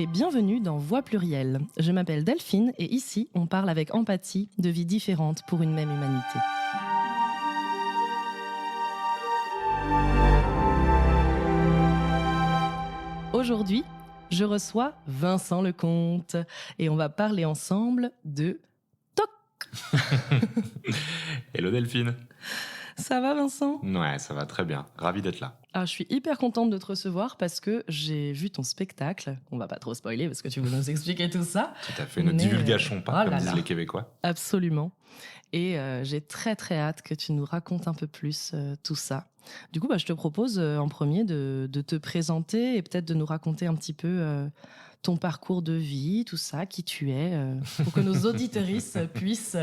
et bienvenue dans Voix plurielle. Je m'appelle Delphine et ici, on parle avec empathie de vies différentes pour une même humanité. Aujourd'hui, je reçois Vincent Lecomte et on va parler ensemble de TOC. Hello Delphine. Ça va Vincent ? Ouais, ça va très bien. Ravi d'être là. Je suis hyper contente de te recevoir parce que j'ai vu ton spectacle. On va pas trop spoiler parce que tu veux nous expliquer tout ça. Tout à fait, ne divulgachons pas, comme disent les Québécois. Absolument. Et j'ai très très hâte que tu nous racontes un peu plus tout ça. Du coup, je te propose en premier de te présenter et peut-être de nous raconter un petit peu ton parcours de vie, tout ça, qui tu es, pour que nos auditeuristes puissent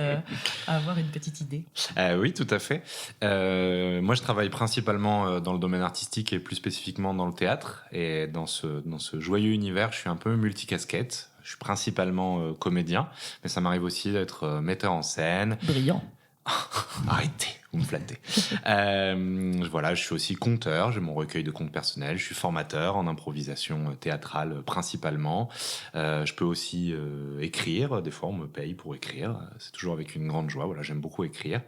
avoir une petite idée. Oui, tout à fait. Moi, je travaille principalement dans le domaine artistique et plus spécifiquement dans le théâtre. Et dans ce joyeux univers, je suis un peu multicasquette. Je suis principalement comédien, mais ça m'arrive aussi d'être metteur en scène. Brillant. Arrêtez, vous me flattez. Voilà, je suis aussi conteur, j'ai mon recueil de contes personnels, je suis formateur en improvisation théâtrale principalement. Je peux aussi écrire, des fois on me paye pour écrire, c'est toujours avec une grande joie, voilà, j'aime beaucoup écrire.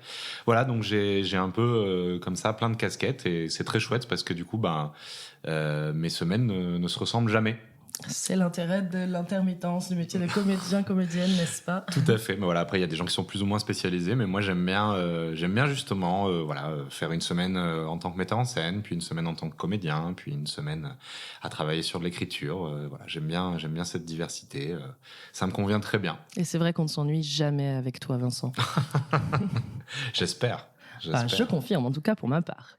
Voilà, donc j'ai un peu comme ça plein de casquettes et c'est très chouette parce que du coup, mes semaines ne se ressemblent jamais. C'est l'intérêt de l'intermittence du métier de comédien, comédienne, n'est-ce pas ? Tout à fait. Mais voilà, après, il y a des gens qui sont plus ou moins spécialisés, mais moi, j'aime bien justement, faire une semaine en tant que metteur en scène, puis une semaine en tant que comédien, puis une semaine à travailler sur de l'écriture. Voilà, j'aime bien cette diversité. Ça me convient très bien. Et c'est vrai qu'on ne s'ennuie jamais avec toi, Vincent. J'espère. Je confirme, en tout cas pour ma part.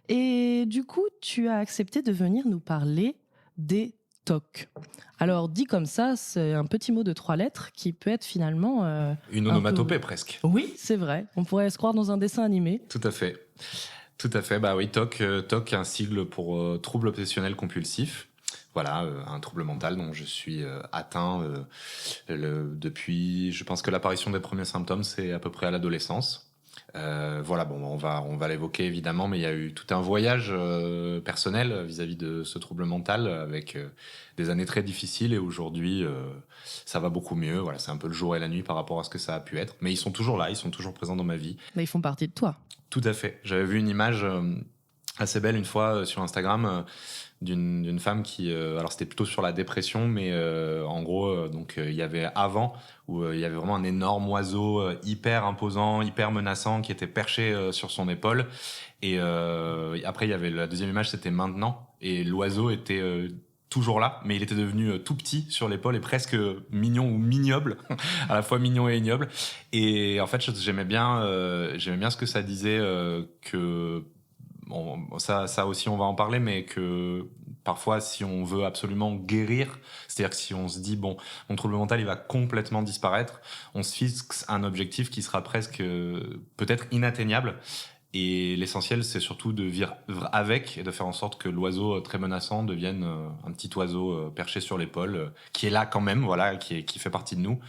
Et du coup, tu as accepté de venir nous parler des TOC. Alors, dit comme ça, c'est un petit mot de 3 lettres qui peut être finalement... une onomatopée presque. Oui, c'est vrai. On pourrait se croire dans un dessin animé. Tout à fait. Bah oui, TOC, un sigle pour trouble obsessionnel compulsif. Voilà, un trouble mental dont je suis atteint depuis... Je pense que l'apparition des premiers symptômes, c'est à peu près à l'adolescence. Voilà, bon, on va l'évoquer évidemment, mais il y a eu tout un voyage personnel vis-à-vis de ce trouble mental avec des années très difficiles et aujourd'hui ça va beaucoup mieux. Voilà, c'est un peu le jour et la nuit par rapport à ce que ça a pu être, mais ils sont toujours là, ils sont toujours présents dans ma vie. Mais ils font partie de toi. Tout à fait. J'avais vu une image assez belle une fois sur Instagram d'une femme qui alors c'était plutôt sur la dépression, mais en gros donc il y avait avant où il y avait vraiment un énorme oiseau hyper imposant, hyper menaçant qui était perché sur son épaule et après il y avait la deuxième image, c'était maintenant et l'oiseau était toujours là, mais il était devenu tout petit sur l'épaule et presque mignon ou mignoble, à la fois mignon et ignoble. Et en fait, j'aimais bien ce que ça disait que bon, ça aussi on va en parler, mais que parfois si on veut absolument guérir, c'est-à-dire que si on se dit bon, mon trouble mental il va complètement disparaître, on se fixe un objectif qui sera presque peut-être inatteignable. Et l'essentiel, c'est surtout de vivre avec et de faire en sorte que l'oiseau très menaçant devienne un petit oiseau perché sur l'épaule, qui est là quand même, voilà, qui fait partie de nous,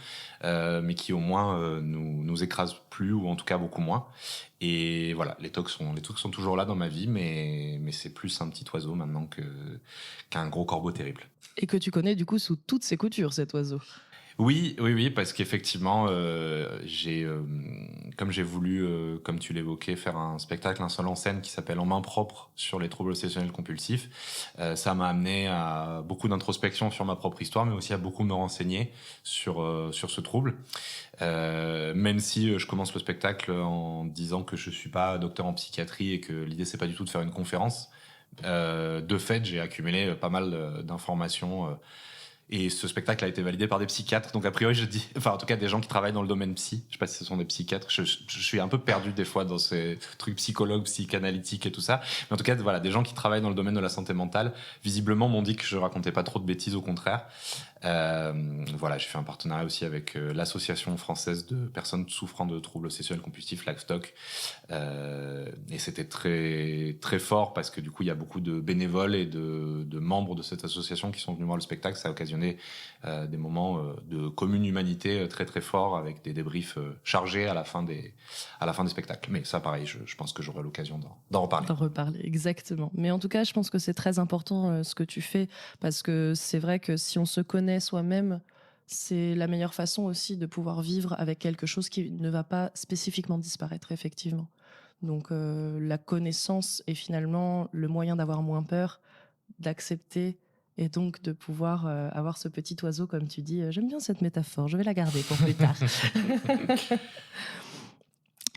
mais qui au moins nous écrase plus ou en tout cas beaucoup moins. Et voilà, les TOC sont toujours là dans ma vie, mais c'est plus un petit oiseau maintenant qu'un gros corbeau terrible. Et que tu connais du coup sous toutes ses coutures, cet oiseau. Oui, parce qu'effectivement, comme j'ai voulu, comme tu l'évoquais, faire un spectacle, un seul en scène qui s'appelle En main propre sur les troubles obsessionnels compulsifs, ça m'a amené à beaucoup d'introspection sur ma propre histoire, mais aussi à beaucoup me renseigner sur ce trouble. Même si je commence le spectacle en disant que je suis pas docteur en psychiatrie et que l'idée c'est pas du tout de faire une conférence, de fait, j'ai accumulé pas mal d'informations. Et ce spectacle a été validé par des psychiatres. Donc, a priori, en tout cas, des gens qui travaillent dans le domaine psy. Je sais pas si ce sont des psychiatres. Je suis un peu perdu des fois dans ces trucs psychologues, psychanalytiques et tout ça. Mais en tout cas, voilà, des gens qui travaillent dans le domaine de la santé mentale, visiblement, m'ont dit que je racontais pas trop de bêtises, au contraire. Voilà, j'ai fait un partenariat aussi avec l'association française de personnes souffrant de troubles obsessionnels compulsifs, l'ACSTOC. Et c'était très, très fort parce que du coup, il y a beaucoup de bénévoles et de membres de cette association qui sont venus voir le spectacle. Ça a occasionné des moments de commune humanité très, très forts avec des débriefs chargés à la fin des spectacles. Mais ça, pareil, je pense que j'aurai l'occasion d'en reparler. D'en reparler, exactement. Mais en tout cas, je pense que c'est très important ce que tu fais parce que c'est vrai que si on se connaît soi-même, c'est la meilleure façon aussi de pouvoir vivre avec quelque chose qui ne va pas spécifiquement disparaître, effectivement. Donc la connaissance est finalement le moyen d'avoir moins peur, d'accepter et donc de pouvoir avoir ce petit oiseau, comme tu dis. J'aime bien cette métaphore, je vais la garder pour plus tard.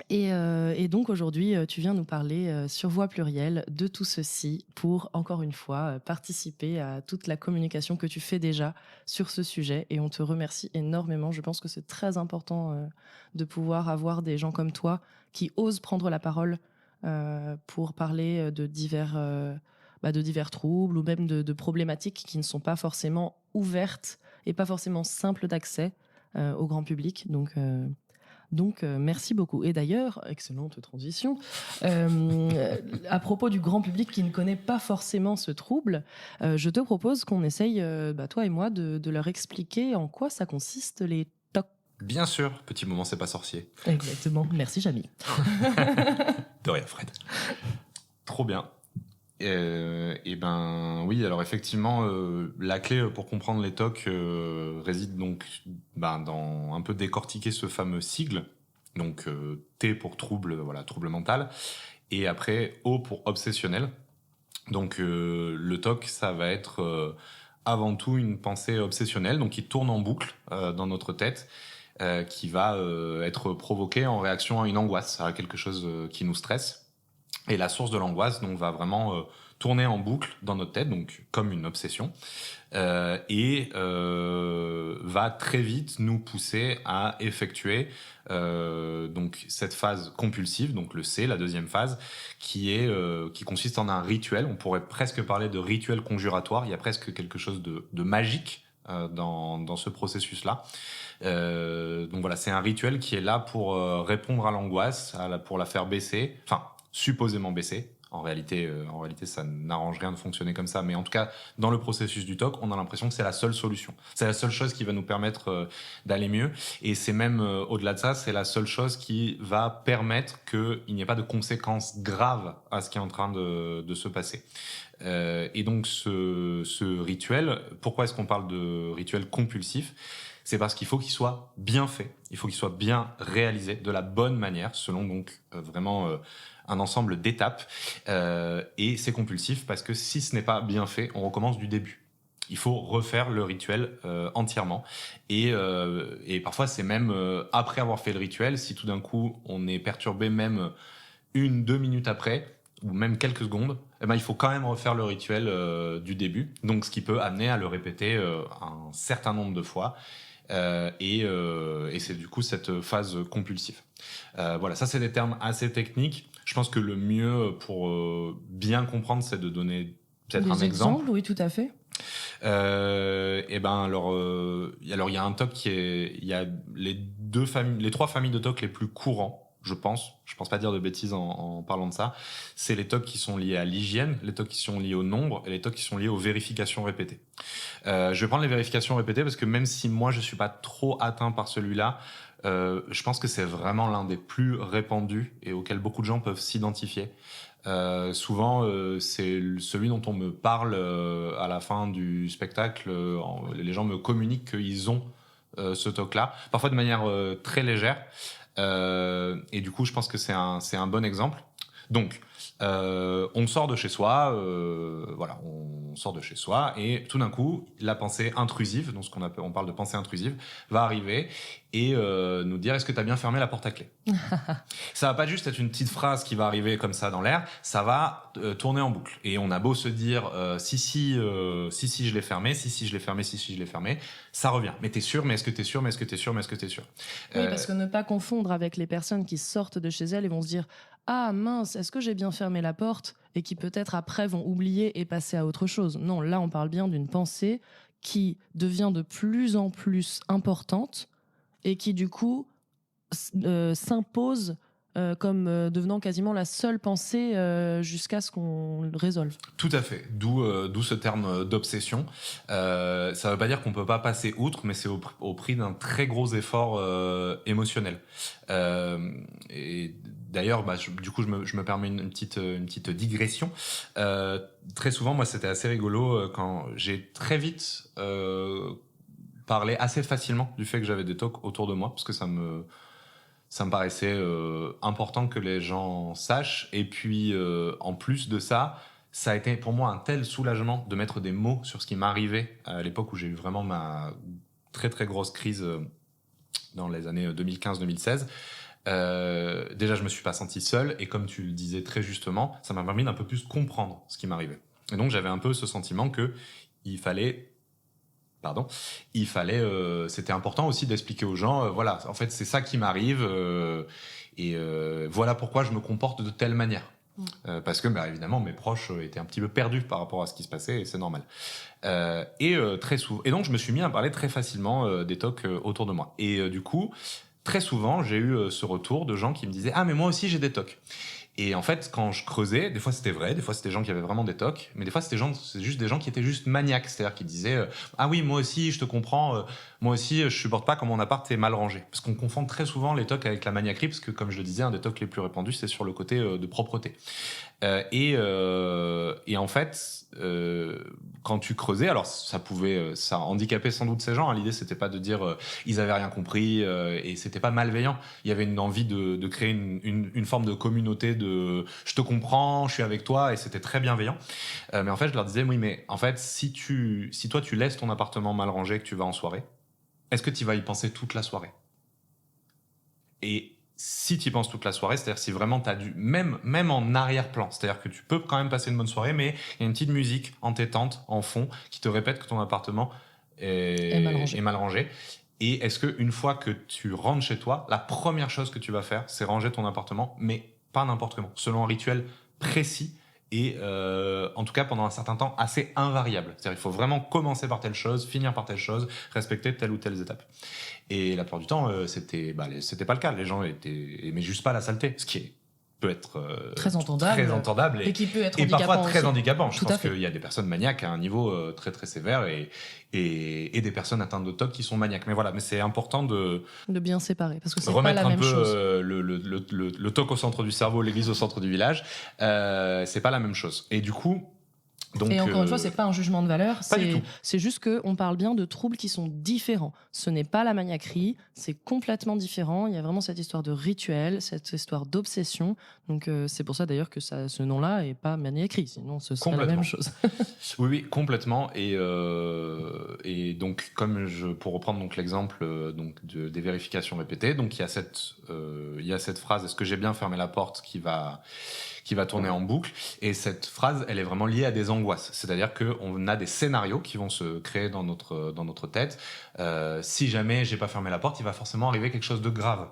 Et donc aujourd'hui, tu viens nous parler sur Voix Plurielle de tout ceci pour, encore une fois, participer à toute la communication que tu fais déjà sur ce sujet. Et on te remercie énormément. Je pense que c'est très important de pouvoir avoir des gens comme toi qui osent prendre la parole pour parler de divers troubles ou même de problématiques qui ne sont pas forcément ouvertes et pas forcément simples d'accès au grand public. Donc, merci beaucoup. Et d'ailleurs, excellente transition, à propos du grand public qui ne connaît pas forcément ce trouble, je te propose qu'on essaye, toi et moi, de leur expliquer en quoi ça consiste, les TOC. Bien sûr, petit moment, c'est pas sorcier. Exactement. Merci, Jamy. De rien, Fred. Trop bien. Et ben oui, alors effectivement, la clé pour comprendre les TOC réside donc dans un peu décortiquer ce fameux sigle. Donc T pour trouble, trouble mental, et après O pour obsessionnel. Donc le TOC, ça va être avant tout une pensée obsessionnelle, donc qui tourne en boucle dans notre tête, qui va être provoquée en réaction à une angoisse, à quelque chose qui nous stresse. Et la source de l'angoisse donc va vraiment tourner en boucle dans notre tête, donc comme une obsession, et va très vite nous pousser à effectuer donc cette phase compulsive, donc le C, la deuxième phase, qui consiste en un rituel. On pourrait presque parler de rituel conjuratoire. Il y a presque quelque chose de magique dans ce processus-là. Donc voilà, c'est un rituel qui est là pour répondre à l'angoisse, pour la faire baisser, enfin supposément baisser. En réalité, ça n'arrange rien de fonctionner comme ça. Mais en tout cas, dans le processus du TOC, on a l'impression que c'est la seule solution. C'est la seule chose qui va nous permettre d'aller mieux. Et c'est même, au-delà de ça, c'est la seule chose qui va permettre qu'il n'y ait pas de conséquences graves à ce qui est en train de se passer. Et donc, ce rituel, pourquoi est-ce qu'on parle de rituel compulsif ? C'est parce qu'il faut qu'il soit bien fait, il faut qu'il soit bien réalisé de la bonne manière, selon donc vraiment un ensemble d'étapes. Et c'est compulsif parce que si ce n'est pas bien fait, on recommence du début. Il faut refaire le rituel entièrement. Et parfois, c'est même après avoir fait le rituel, si tout d'un coup, on est perturbé même 1-2 minutes après, ou même quelques secondes, il faut quand même refaire le rituel du début. Donc, ce qui peut amener à le répéter un certain nombre de fois. Et c'est du coup cette phase compulsive. Voilà, ça c'est des termes assez techniques. Je pense que le mieux pour bien comprendre, c'est de donner peut-être un exemple. Oui, tout à fait. Alors il y a un TOC il y a les 3 familles de TOC les plus courants. Je pense pas dire de bêtises en parlant de ça. C'est les TOC qui sont liés à l'hygiène, les TOC qui sont liés au nombre et les TOC qui sont liés aux vérifications répétées. Je vais prendre les vérifications répétées parce que même si moi je suis pas trop atteint par celui-là, je pense que c'est vraiment l'un des plus répandus et auquel beaucoup de gens peuvent s'identifier. Souvent, c'est celui dont on me parle à la fin du spectacle. Les gens me communiquent qu'ils ont ce TOC-là, parfois de manière très légère. Et du coup, je pense que c'est un bon exemple. Donc, on sort de chez soi, on sort de chez soi, et tout d'un coup, la pensée intrusive, donc on parle de pensée intrusive, va arriver et nous dire: est-ce que tu as bien fermé la porte à clé? Ça va pas juste être une petite phrase qui va arriver comme ça dans l'air, ça va tourner en boucle. Et on a beau se dire si je l'ai fermé, si je l'ai fermé, si je l'ai fermé, ça revient. Mais t'es sûr? Mais est-ce que t'es sûr? Mais est-ce que t'es sûr? Mais est-ce que t'es sûr? Oui, parce que ne pas confondre avec les personnes qui sortent de chez elles et vont se dire: ah mince, est-ce que j'ai bien fermé la porte? Et qui peut-être après vont oublier et passer à autre chose. Non, là on parle bien d'une pensée qui devient de plus en plus importante et qui du coup s'impose comme devenant quasiment la seule pensée jusqu'à ce qu'on le résolve. Tout à fait, d'où ce terme d'obsession. Ça ne veut pas dire qu'on ne peut pas passer outre, mais c'est au prix d'un très gros effort émotionnel. Et d'ailleurs, du coup, je me permets une petite digression. Très souvent, moi, c'était assez rigolo quand j'ai très vite parlé assez facilement du fait que j'avais des TOC autour de moi, parce que ça me paraissait important que les gens sachent. Et puis, en plus de ça, ça a été pour moi un tel soulagement de mettre des mots sur ce qui m'arrivait à l'époque où j'ai eu vraiment ma très très grosse crise dans les années 2015-2016. Déjà, je me suis pas senti seul, et comme tu le disais très justement, ça m'a permis d'un peu plus comprendre ce qui m'arrivait. Et donc, j'avais un peu ce sentiment que c'était important aussi d'expliquer aux gens, voilà, en fait, c'est ça qui m'arrive, et voilà pourquoi je me comporte de telle manière. Parce que, évidemment, mes proches étaient un petit peu perdus par rapport à ce qui se passait, et c'est normal. Très souvent. Et donc, je me suis mis à parler très facilement des TOC autour de moi. Et du coup, très souvent, j'ai eu ce retour de gens qui me disaient « Ah, mais moi aussi, j'ai des TOC ». Et en fait, quand je creusais, des fois c'était vrai, des fois c'était des gens qui avaient vraiment des TOC, mais des fois c'est juste des gens qui étaient juste maniaques, c'est-à-dire qui disaient ah oui, moi aussi je te comprends, moi aussi je supporte pas quand mon appart est mal rangé. Parce qu'on confond très souvent les TOC avec la maniaquerie, parce que comme je le disais, un des TOC les plus répandus c'est sur le côté de propreté. Et en fait, quand tu creusais, alors ça handicapait sans doute ces gens. Hein. L'idée c'était pas de dire ils avaient rien compris, et c'était pas malveillant. Il y avait une envie de créer une forme de communauté de je te comprends, je suis avec toi, et c'était très bienveillant. Mais en fait, je leur disais oui, mais en fait, si toi tu laisses ton appartement mal rangé, que tu vas en soirée, est-ce que tu vas y penser toute la soirée? Et si tu y penses toute la soirée, c'est-à-dire si vraiment tu as même en arrière-plan, c'est-à-dire que tu peux quand même passer une bonne soirée, mais il y a une petite musique entêtante en fond qui te répète que ton appartement est mal rangé. Et est-ce qu'une fois que tu rentres chez toi, la première chose que tu vas faire, c'est ranger ton appartement, mais pas n'importe comment, selon un rituel précis, et en tout cas pendant un certain temps assez invariable. C'est-à-dire qu'il faut vraiment commencer par telle chose, finir par telle chose, respecter telle ou telle étape. Et la plupart du temps, c'était pas le cas. Les gens aimaient juste pas la saleté, ce qui peut être très entendable et qui peut être parfois très aussi. handicapant. Je pense qu'il y a des personnes maniaques à un niveau très très sévère, et des personnes atteintes de TOC qui sont maniaques. Mais voilà, mais c'est important de bien séparer, parce que c'est remettre pas la même chose. Le TOC au centre du cerveau, l'église au centre du village. C'est pas la même chose. Et du coup, donc, et encore une fois, c'est pas un jugement de valeur, pas du tout. C'est juste qu'on parle bien de troubles qui sont différents. Ce n'est pas la maniaquerie, c'est complètement différent. Il y a vraiment cette histoire de rituel, cette histoire d'obsession. Donc c'est pour ça d'ailleurs que ce nom-là est pas maniaquerie, sinon ce serait la même chose. Oui, complètement. Et donc, pour reprendre donc l'exemple des vérifications répétées, donc il y a cette phrase, est-ce que j'ai bien fermé la porte, qui va tourner en boucle. Et cette phrase, elle est vraiment liée à des angoisses. C'est-à-dire qu'on a des scénarios qui vont se créer dans notre tête. Si jamais j'ai pas fermé la porte, il va forcément arriver quelque chose de grave.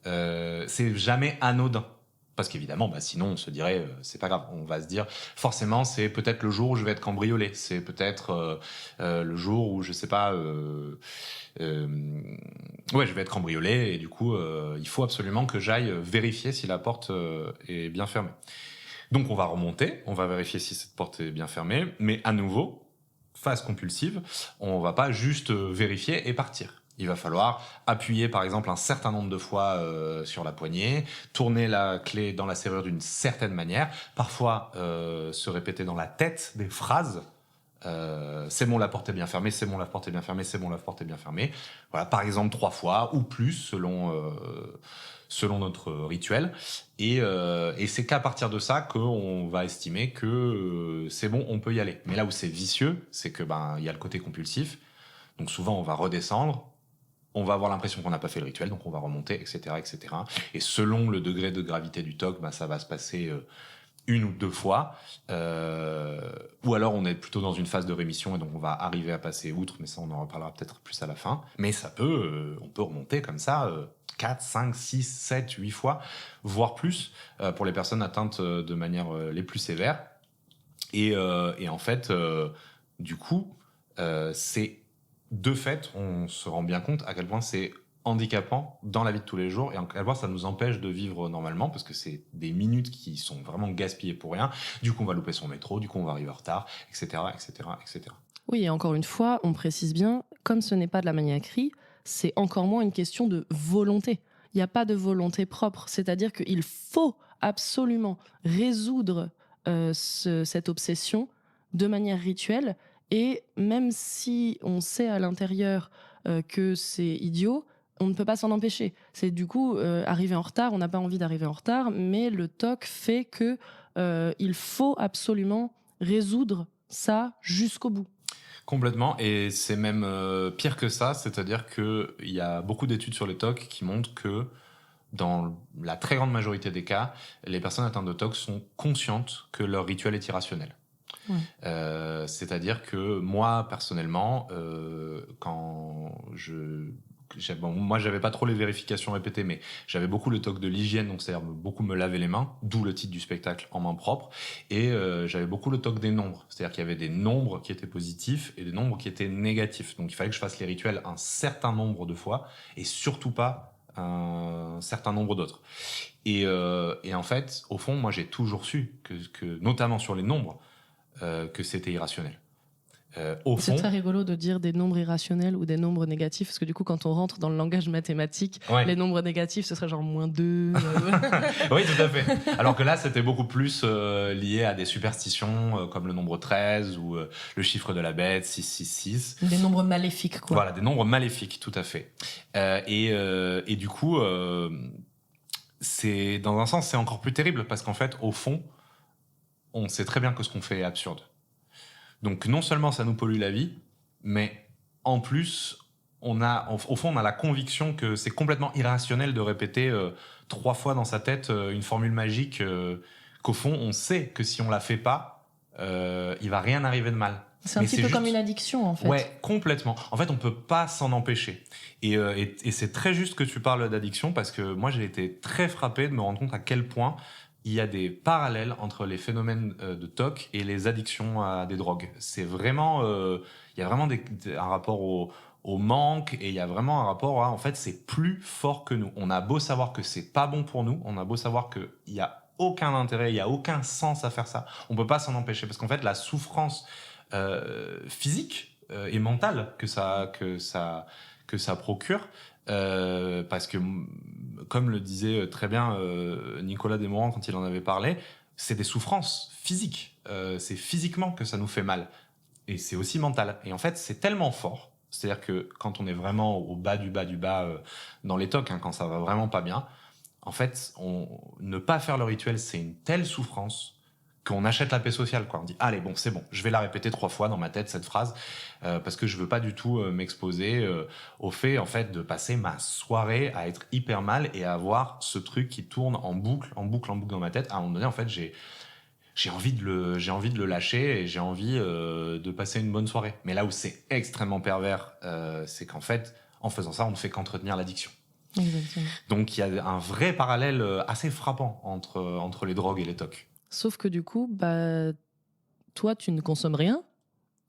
C'est jamais anodin. Parce qu'évidemment, sinon on se dirait c'est pas grave. On va se dire forcément c'est peut-être le jour où je vais être cambriolé. C'est peut-être le jour où je sais pas. Je vais être cambriolé, et du coup il faut absolument que j'aille vérifier si la porte est bien fermée. Donc on va remonter, on va vérifier si cette porte est bien fermée, mais à nouveau, phase compulsive, on va pas juste vérifier et partir. Il va falloir appuyer par exemple un certain nombre de fois sur la poignée, tourner la clé dans la serrure d'une certaine manière, parfois se répéter dans la tête des phrases. C'est bon, la porte est bien fermée, c'est bon, la porte est bien fermée, c'est bon, la porte est bien fermée. Voilà, par exemple 3 fois ou plus selon notre rituel. Et c'est qu'à partir de ça qu'on va estimer que c'est bon, on peut y aller. Mais là où c'est vicieux, c'est que il y a le côté compulsif. Donc souvent on va redescendre, on va avoir l'impression qu'on n'a pas fait le rituel, donc on va remonter, etc., etc. Et selon le degré de gravité du TOC, ça va se passer 1 ou 2 fois, ou alors on est plutôt dans une phase de rémission, et donc on va arriver à passer outre, mais ça on en reparlera peut-être plus à la fin. Mais on peut remonter comme ça 4, 5, 6, 7, 8 fois, voire plus, pour les personnes atteintes de manière les plus sévères. Et en fait, du coup, c'est de fait, on se rend bien compte à quel point c'est handicapant dans la vie de tous les jours, et en quelque part ça nous empêche de vivre normalement parce que c'est des minutes qui sont vraiment gaspillées pour rien. Du coup on va louper son métro, du coup on va arriver en retard, etc., etc., etc. Oui, et encore une fois, on précise bien, comme ce n'est pas de la maniaquerie, c'est encore moins une question de volonté. Il n'y a pas de volonté propre, c'est-à-dire qu'il faut absolument résoudre cette obsession de manière rituelle, et même si on sait à l'intérieur que c'est idiot, on ne peut pas s'en empêcher. C'est du coup, arriver en retard, on n'a pas envie d'arriver en retard, mais le TOC fait que il faut absolument résoudre ça jusqu'au bout. Complètement, et c'est même pire que ça, c'est-à-dire qu'il y a beaucoup d'études sur les TOC qui montrent que dans la très grande majorité des cas, les personnes atteintes de TOC sont conscientes que leur rituel est irrationnel. Ouais. C'est-à-dire que moi, personnellement, moi, j'avais pas trop les vérifications répétées, mais j'avais beaucoup le toc de l'hygiène, donc c'est-à-dire beaucoup me laver les mains, d'où le titre du spectacle En main propre. Et j'avais beaucoup le toc des nombres, c'est-à-dire qu'il y avait des nombres qui étaient positifs et des nombres qui étaient négatifs. Donc il fallait que je fasse les rituels un certain nombre de fois et surtout pas un certain nombre d'autres. Et en fait, au fond, moi, j'ai toujours su que notamment sur les nombres, que c'était irrationnel. C'est très rigolo de dire des nombres irrationnels ou des nombres négatifs, parce que du coup, quand on rentre dans le langage mathématique, les nombres négatifs, ce serait genre -2. Oui, tout à fait. Alors que là, c'était beaucoup plus lié à des superstitions comme le nombre 13 ou le chiffre de la bête, 666. Des nombres maléfiques, quoi. Voilà, des nombres maléfiques, tout à fait. Et du coup, dans un sens, c'est encore plus terrible, parce qu'en fait, au fond, on sait très bien que ce qu'on fait est absurde. Donc non seulement ça nous pollue la vie, mais en plus, au fond, on a la conviction que c'est complètement irrationnel de répéter 3 fois dans sa tête une formule magique qu'au fond, on sait que si on la fait pas, il va rien arriver de mal. C'est un petit peu comme une addiction, en fait. Ouais, complètement. En fait, on peut pas s'en empêcher. Et c'est très juste que tu parles d'addiction, parce que moi, j'ai été très frappé de me rendre compte à quel point il y a des parallèles entre les phénomènes de TOC et les addictions à des drogues. C'est vraiment, il y a vraiment un rapport au manque, et il y a vraiment un rapport à, en fait, c'est plus fort que nous. On a beau savoir que c'est pas bon pour nous, on a beau savoir qu'il y a aucun intérêt, il y a aucun sens à faire ça, on peut pas s'en empêcher, parce qu'en fait, la souffrance physique et mentale que ça procure, parce que, comme le disait très bien Nicolas Desmourans quand il en avait parlé, c'est des souffrances physiques. C'est physiquement que ça nous fait mal. Et c'est aussi mental. Et en fait, c'est tellement fort. C'est-à-dire que quand on est vraiment au bas du bas du bas dans les tocs, quand ça va vraiment pas bien, en fait, ne pas faire le rituel, c'est une telle souffrance qu'on achète la paix sociale, quoi. On dit, allez, bon, c'est bon, je vais la répéter 3 fois dans ma tête, cette phrase, parce que je veux pas du tout m'exposer au fait, en fait, de passer ma soirée à être hyper mal et à avoir ce truc qui tourne en boucle dans ma tête. À un moment donné, en fait, j'ai envie de le lâcher, et j'ai envie de passer une bonne soirée. Mais là où c'est extrêmement pervers, c'est qu'en fait, en faisant ça, on ne fait qu'entretenir l'addiction. Exactement. Donc il y a un vrai parallèle assez frappant entre les drogues et les tocs. Sauf que du coup, toi, tu ne consommes rien.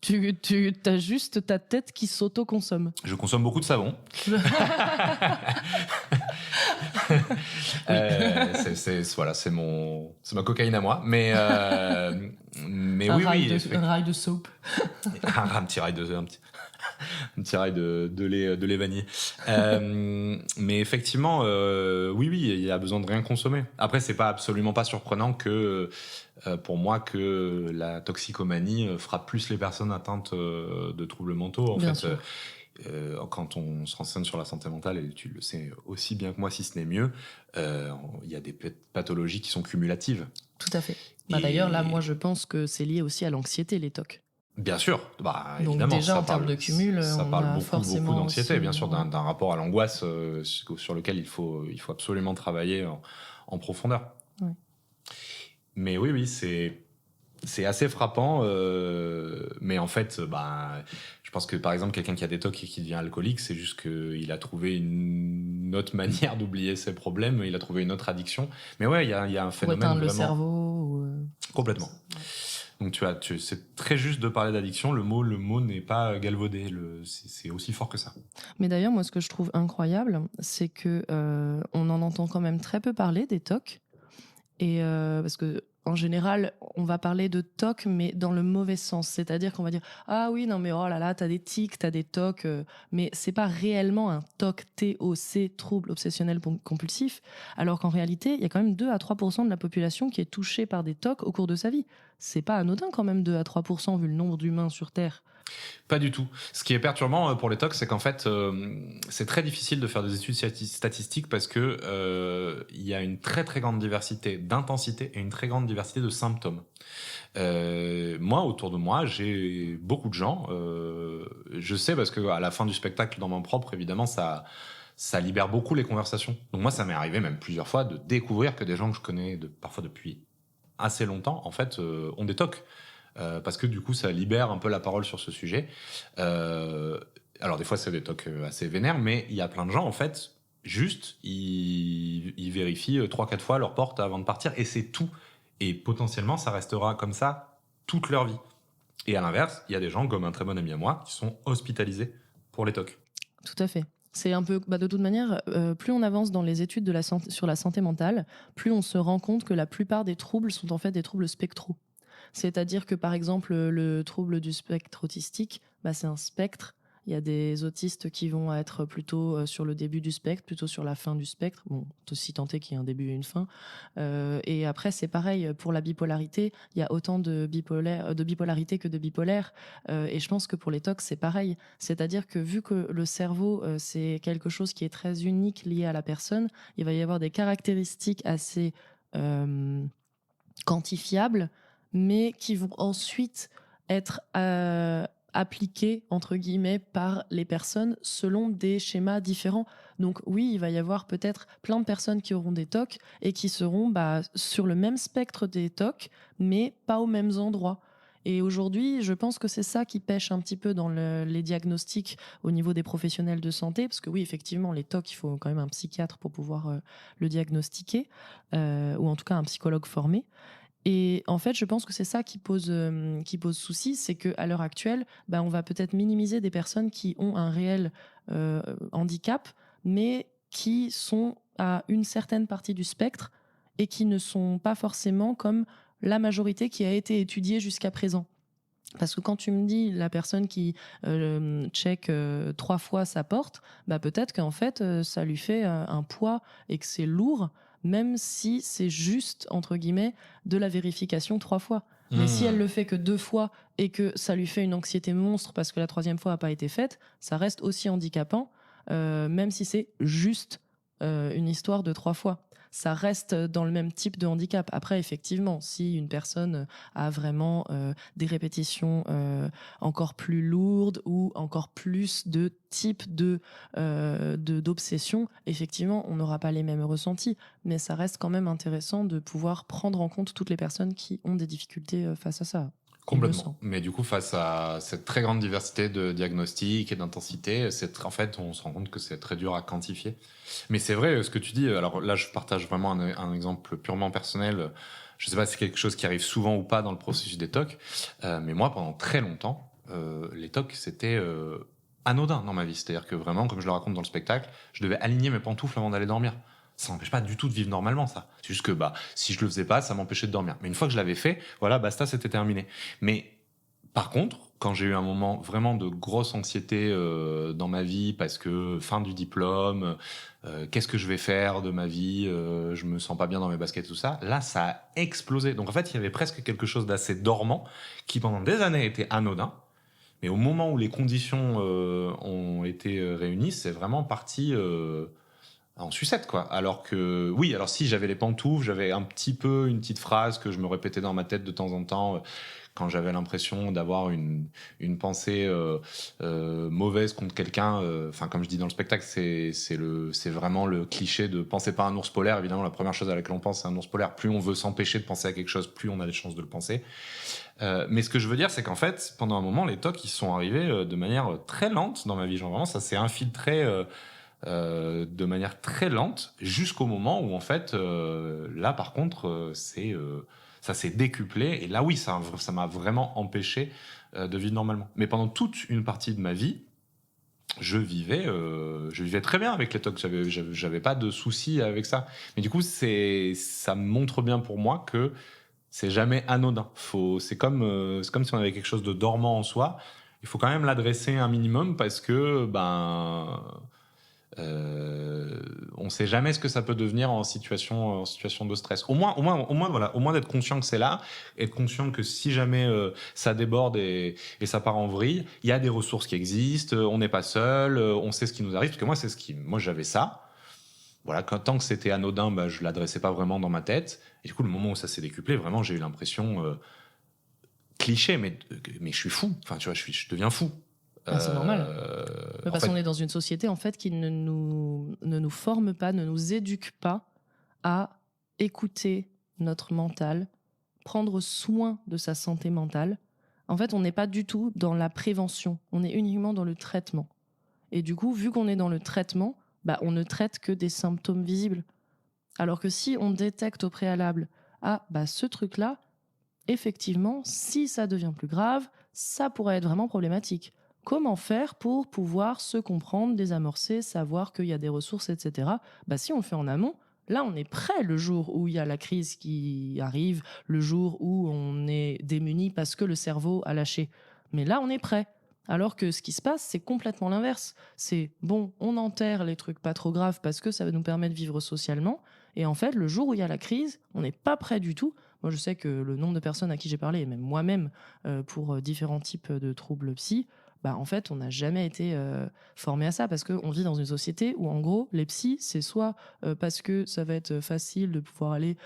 Tu as juste ta tête qui s'auto-consomme. Je consomme beaucoup de savon. C'est ma cocaïne à moi. Mais un rail de soap. un petit rail de lait vanillé. Mais effectivement, oui, il y a besoin de rien consommer. Après, c'est absolument pas surprenant que, pour moi, que la toxicomanie frappe plus les personnes atteintes de troubles mentaux. En fait, quand on se renseigne sur la santé mentale, et tu le sais aussi bien que moi, si ce n'est mieux, il y a des pathologies qui sont cumulatives. Tout à fait. D'ailleurs, là, moi, je pense que c'est lié aussi à l'anxiété, les TOC. Bien sûr, donc évidemment. déjà, en termes de cumul, ça on parle a beaucoup d'anxiété, aussi, bien sûr, d'un rapport à l'angoisse sur lequel il faut absolument travailler en profondeur. Ouais. Mais oui, c'est assez frappant. Mais en fait, je pense que par exemple, quelqu'un qui a des TOC et qui devient alcoolique, c'est juste qu'il a trouvé une autre manière d'oublier ses problèmes, il a trouvé une autre addiction. Mais ouais, il y a un phénomène pour éteindre vraiment... le cerveau. Complètement. Donc c'est très juste de parler d'addiction. Le mot n'est pas galvaudé. C'est aussi fort que ça. Mais d'ailleurs, moi, ce que je trouve incroyable, c'est que on en entend quand même très peu parler des TOC. Et parce que en général, on va parler de TOC, mais dans le mauvais sens. C'est-à-dire qu'on va dire ah oui, non mais oh là là, t'as des tics, t'as des TOC, mais c'est pas réellement un TOC, T-O-C, trouble obsessionnel compulsif. Alors qu'en réalité, il y a quand même 2 à 3% de la population qui est touchée par des TOC au cours de sa vie. C'est pas anodin quand même 2 à 3% vu le nombre d'humains sur Terre. Pas du tout. Ce qui est perturbant pour les TOC, c'est qu'en fait, c'est très difficile de faire des études statistiques parce que il y a une très très grande diversité d'intensité et une très grande diversité de symptômes. Moi, autour de moi, j'ai beaucoup de gens. Je sais parce que à la fin du spectacle, dans mon propre, évidemment, ça libère beaucoup les conversations. Donc moi, ça m'est arrivé même plusieurs fois de découvrir que des gens que je connais parfois depuis assez longtemps, en fait, ont des TOC. Parce que du coup, ça libère un peu la parole sur ce sujet. Alors des fois, c'est des tocs assez vénères, mais il y a plein de gens, en fait, juste, ils vérifient 3-4 fois leur porte avant de partir, et c'est tout. Et potentiellement, ça restera comme ça toute leur vie. Et à l'inverse, il y a des gens, comme un très bon ami à moi, qui sont hospitalisés pour les tocs. Tout à fait. C'est un peu, de toute manière, plus on avance dans les études sur la santé mentale, plus on se rend compte que la plupart des troubles sont en fait des troubles spectraux. C'est-à-dire que, par exemple, le trouble du spectre autistique, c'est un spectre. Il y a des autistes qui vont être plutôt sur le début du spectre, plutôt sur la fin du spectre. Bon, aussi tant est qu'il y a un début et une fin. Et après, c'est pareil pour la bipolarité. Il y a autant de bipolarité que de bipolaire. Et je pense que pour les TOC, c'est pareil. C'est-à-dire que vu que le cerveau, c'est quelque chose qui est très unique lié à la personne, il va y avoir des caractéristiques assez quantifiables, mais qui vont ensuite être appliquées, entre guillemets, par les personnes selon des schémas différents. Donc oui, il va y avoir peut-être plein de personnes qui auront des TOC et qui seront sur le même spectre des TOC, mais pas aux mêmes endroits. Et aujourd'hui, je pense que c'est ça qui pêche un petit peu dans les diagnostics au niveau des professionnels de santé, parce que oui, effectivement, les TOC, il faut quand même un psychiatre pour pouvoir le diagnostiquer, ou en tout cas un psychologue formé. Et en fait, je pense que c'est ça qui pose souci, c'est qu'à l'heure actuelle, on va peut-être minimiser des personnes qui ont un réel handicap, mais qui sont à une certaine partie du spectre et qui ne sont pas forcément comme la majorité qui a été étudiée jusqu'à présent. Parce que quand tu me dis la personne qui check 3 fois sa porte, peut-être qu'en fait, ça lui fait un poids et que c'est lourd, même si c'est juste, entre guillemets, de la vérification 3 fois. Mais si elle le fait que 2 fois et que ça lui fait une anxiété monstre parce que la 3e fois n'a pas été faite, ça reste aussi handicapant, même si c'est juste une histoire de 3 fois. Ça reste dans le même type de handicap. Après, effectivement, si une personne a vraiment des répétitions encore plus lourdes ou encore plus de types d'obsession, effectivement, on n'aura pas les mêmes ressentis. Mais ça reste quand même intéressant de pouvoir prendre en compte toutes les personnes qui ont des difficultés face à ça. Complètement. Mais du coup, face à cette très grande diversité de diagnostics et d'intensité, en fait, on se rend compte que c'est très dur à quantifier. Mais c'est vrai, ce que tu dis, alors là, je partage vraiment un exemple purement personnel. Je sais pas si c'est quelque chose qui arrive souvent ou pas dans le processus des TOC, mais moi, pendant très longtemps, les TOC, c'était anodin dans ma vie. C'est-à-dire que vraiment, comme je le raconte dans le spectacle, je devais aligner mes pantoufles avant d'aller dormir. Ça m'empêche pas du tout de vivre normalement, ça. C'est juste que si je le faisais pas, ça m'empêchait de dormir. Mais une fois que je l'avais fait, voilà, basta, c'était terminé. Mais par contre, quand j'ai eu un moment vraiment de grosse anxiété dans ma vie, parce que fin du diplôme, qu'est-ce que je vais faire de ma vie, je me sens pas bien dans mes baskets, tout ça, là, ça a explosé. Donc en fait, il y avait presque quelque chose d'assez dormant qui pendant des années était anodin. Mais au moment où les conditions ont été réunies, c'est vraiment parti en sucette, quoi. Alors que, oui, alors si j'avais les pantoufles, j'avais un petit peu une petite phrase que je me répétais dans ma tête de temps en temps quand j'avais l'impression d'avoir une pensée mauvaise contre quelqu'un. Enfin, comme je dis dans le spectacle, c'est vraiment le cliché de penser pas à un ours polaire. Évidemment, la première chose à laquelle on pense, c'est un ours polaire. Plus on veut s'empêcher de penser à quelque chose, plus on a des chances de le penser. Mais ce que je veux dire, c'est qu'en fait, pendant un moment, les TOC, ils sont arrivés de manière très lente dans ma vie. Genre vraiment, ça s'est infiltré de manière très lente, jusqu'au moment où en fait, là par contre, ça s'est décuplé. Et là oui, ça m'a vraiment empêché de vivre normalement. Mais pendant toute une partie de ma vie, je vivais très bien avec les tocs. J'avais pas de soucis avec ça. Mais du coup, ça montre bien pour moi que c'est jamais anodin. C'est comme si on avait quelque chose de dormant en soi. Il faut quand même l'adresser un minimum parce que on sait jamais ce que ça peut devenir en situation de stress. Au moins d'être conscient que c'est là, être conscient que si jamais ça déborde et ça part en vrille, il y a des ressources qui existent, on n'est pas seul, on sait ce qui nous arrive. Parce que moi j'avais ça. Voilà, tant que c'était anodin, je l'adressais pas vraiment dans ma tête. Et du coup, le moment où ça s'est décuplé, vraiment, j'ai eu l'impression cliché, mais je suis fou. Enfin, tu vois, je deviens fou. C'est normal. Parce qu'on est dans une société en fait qui ne nous forme pas, ne nous éduque pas à écouter notre mental, prendre soin de sa santé mentale. En fait, on n'est pas du tout dans la prévention, on est uniquement dans le traitement. Et du coup, vu qu'on est dans le traitement, on ne traite que des symptômes visibles. Alors que si on détecte au préalable, ce truc-là, effectivement, si ça devient plus grave, ça pourrait être vraiment problématique. Comment faire pour pouvoir se comprendre, désamorcer, savoir qu'il y a des ressources, etc. Si on le fait en amont, là, on est prêt le jour où il y a la crise qui arrive, le jour où on est démuni parce que le cerveau a lâché. Mais là, on est prêt. Alors que ce qui se passe, c'est complètement l'inverse. C'est bon, on enterre les trucs pas trop graves parce que ça va nous permettre de vivre socialement. Et en fait, le jour où il y a la crise, on n'est pas prêt du tout. Moi, je sais que le nombre de personnes à qui j'ai parlé, et même moi-même, pour différents types de troubles psy, en fait, on n'a jamais été formé à ça parce qu'on vit dans une société où, en gros, les psys, c'est soit parce que ça va être facile de pouvoir aller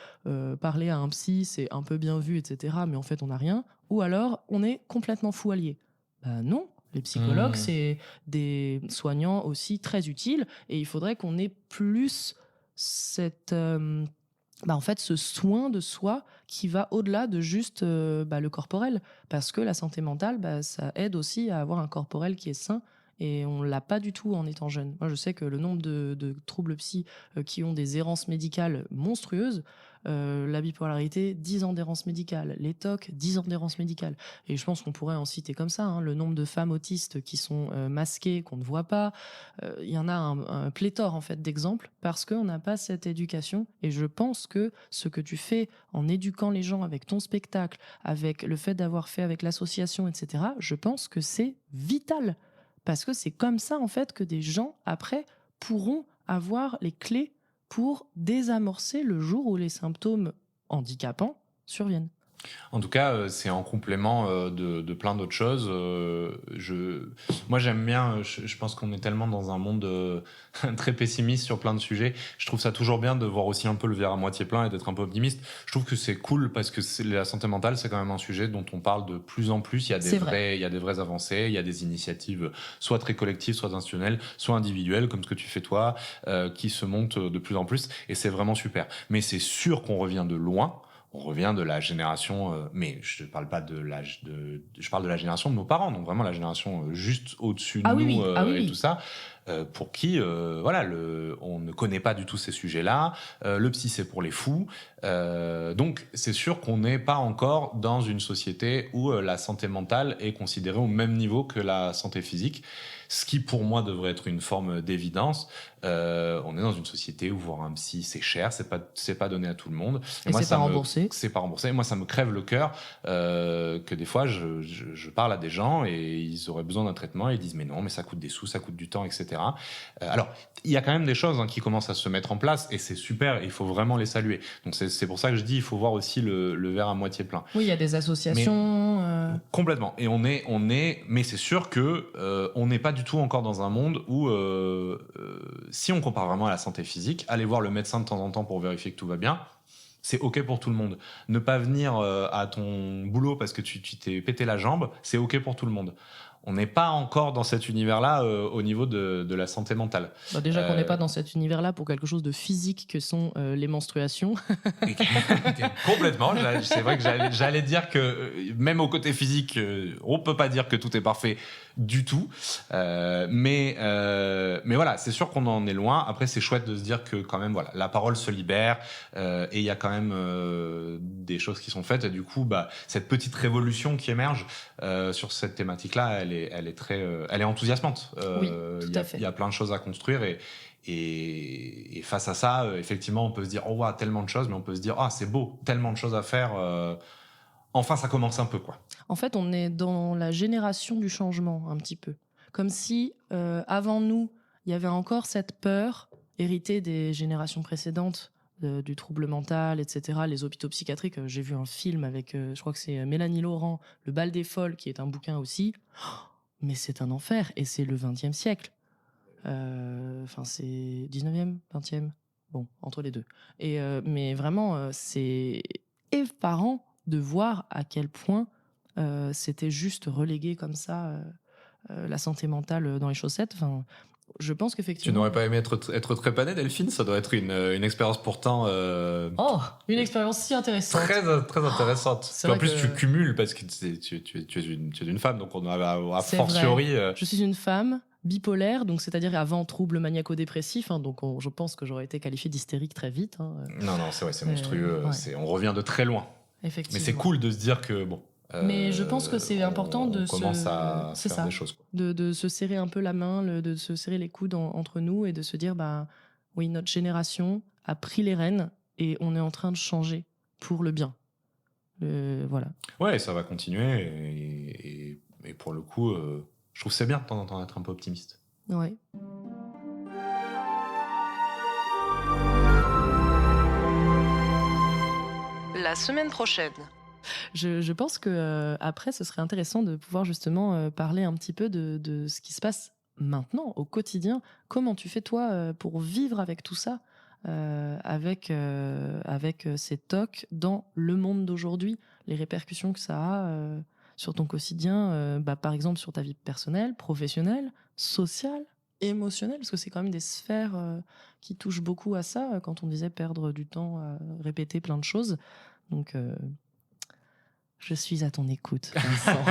parler à un psy, c'est un peu bien vu, etc., mais en fait, on n'a rien, ou alors on est complètement fou allié. Non, les psychologues, c'est des soignants aussi très utiles et il faudrait qu'on ait plus cette... en fait, ce soin de soi qui va au-delà de juste le corporel. Parce que la santé mentale, ça aide aussi à avoir un corporel qui est sain. Et on ne l'a pas du tout en étant jeune. Moi, je sais que le nombre de troubles psy qui ont des errances médicales monstrueuses, la bipolarité, 10 ans d'errance médicale, les TOC, 10 ans d'errance médicale. Et je pense qu'on pourrait en citer comme ça, hein, le nombre de femmes autistes qui sont masquées, qu'on ne voit pas. Il y en a un pléthore en fait d'exemples parce qu'on n'a pas cette éducation. Et je pense que ce que tu fais en éduquant les gens avec ton spectacle, avec le fait d'avoir fait avec l'association, etc., je pense que c'est vital. Parce que c'est comme ça en fait que des gens après pourront avoir les clés pour désamorcer le jour où les symptômes handicapants surviennent. En tout cas, c'est en complément de plein d'autres choses. Moi, j'aime bien. Je pense qu'on est tellement dans un monde très pessimiste sur plein de sujets. Je trouve ça toujours bien de voir aussi un peu le verre à moitié plein et d'être un peu optimiste. Je trouve que c'est cool parce que la santé mentale, c'est quand même un sujet dont on parle de plus en plus. Il y a des vraies avancées. Il y a des initiatives, soit très collectives, soit institutionnelles, soit individuelles, comme ce que tu fais toi, qui se montent de plus en plus. Et c'est vraiment super. Mais c'est sûr qu'on revient de loin. On revient de la génération, mais je parle pas de l'âge je parle de la génération de nos parents, donc vraiment la génération juste au-dessus de nous et tout ça, pour qui, on ne connaît pas du tout ces sujets-là. Le psy, c'est pour les fous. Donc, c'est sûr qu'on n'est pas encore dans une société où la santé mentale est considérée au même niveau que la santé physique. Ce qui, pour moi, devrait être une forme d'évidence. On est dans une société où voir un psy, c'est cher, c'est pas donné à tout le monde. Et moi, c'est pas remboursé. C'est pas remboursé. Moi, ça me crève le cœur que des fois, je parle à des gens et ils auraient besoin d'un traitement et ils disent mais non, mais ça coûte des sous, ça coûte du temps, etc. Alors, il y a quand même des choses qui commencent à se mettre en place et c'est super. Et il faut vraiment les saluer. Donc c'est pour ça que je dis il faut voir aussi le verre à moitié plein. Oui, il y a des associations. Complètement. Et mais c'est sûr que on n'est pas du tout encore dans un monde où si on compare vraiment à la santé physique, aller voir le médecin de temps en temps pour vérifier que tout va bien, c'est ok pour tout le monde. Ne pas venir à ton boulot parce que tu t'es pété la jambe, c'est ok pour tout le monde. on n'est pas encore dans cet univers-là au niveau de la santé mentale. Déjà qu'on n'est pas dans cet univers-là pour quelque chose de physique que sont les menstruations. Complètement. C'est vrai que j'allais dire que même au côté physique, on peut pas dire que tout est parfait du tout. Mais voilà, c'est sûr qu'on en est loin. Après, c'est chouette de se dire que quand même, voilà, la parole se libère et il y a quand même des choses qui sont faites. Et du coup, cette petite révolution qui émerge sur cette thématique-là, elle est enthousiasmante. Oui, tout à fait. Il y a plein de choses à construire et face à ça, effectivement, on peut se dire oh wow, tellement de choses, mais on peut se dire c'est beau, tellement de choses à faire. Enfin, ça commence un peu, quoi. En fait, on est dans la génération du changement, un petit peu. Comme si, avant nous, il y avait encore cette peur héritée des générations précédentes, du trouble mental, etc., les hôpitaux psychiatriques. J'ai vu un film avec, je crois que c'est Mélanie Laurent, Le bal des folles, qui est un bouquin aussi. Mais c'est un enfer, et c'est le XXe siècle. Enfin, c'est 19e, 20e, bon, entre les deux. Mais vraiment, c'est effarant de voir à quel point c'était juste relégué comme ça, la santé mentale dans les chaussettes. Enfin, je pense qu'effectivement... Tu n'aurais pas aimé être trépanée, Delphine? Ça doit être une expérience pourtant... une expérience si intéressante. Très, très intéressante. En plus, tu cumules parce que tu es une femme, donc on a a fortiori... Je suis une femme bipolaire, donc c'est-à-dire avant trouble maniaco-dépressif, donc je pense que j'aurais été qualifiée d'hystérique très vite. Non, c'est monstrueux. Ouais. On revient de très loin. Effectivement. Mais c'est cool de se dire que bon. Mais je pense que c'est important de commence à faire des choses, quoi. De se serrer un peu la main, de se serrer les coudes entre nous et de se dire oui, notre génération a pris les rênes et on est en train de changer pour le bien. Voilà. Ouais, ça va continuer et pour le coup, je trouve que c'est bien de temps en temps d'être un peu optimiste. Ouais. La semaine prochaine. Je pense que après, ce serait intéressant de pouvoir justement parler un petit peu de ce qui se passe maintenant, au quotidien. Comment tu fais, toi, pour vivre avec tout ça, avec ces tocs dans le monde d'aujourd'hui, les répercussions que ça a sur ton quotidien, par exemple sur ta vie personnelle, professionnelle, sociale, émotionnelle, parce que c'est quand même des sphères qui touchent beaucoup à ça, quand on disait perdre du temps à répéter plein de choses. Donc... je suis à ton écoute, Vincent.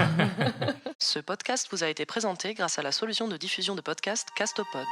Ce podcast vous a été présenté grâce à la solution de diffusion de podcasts Castopod.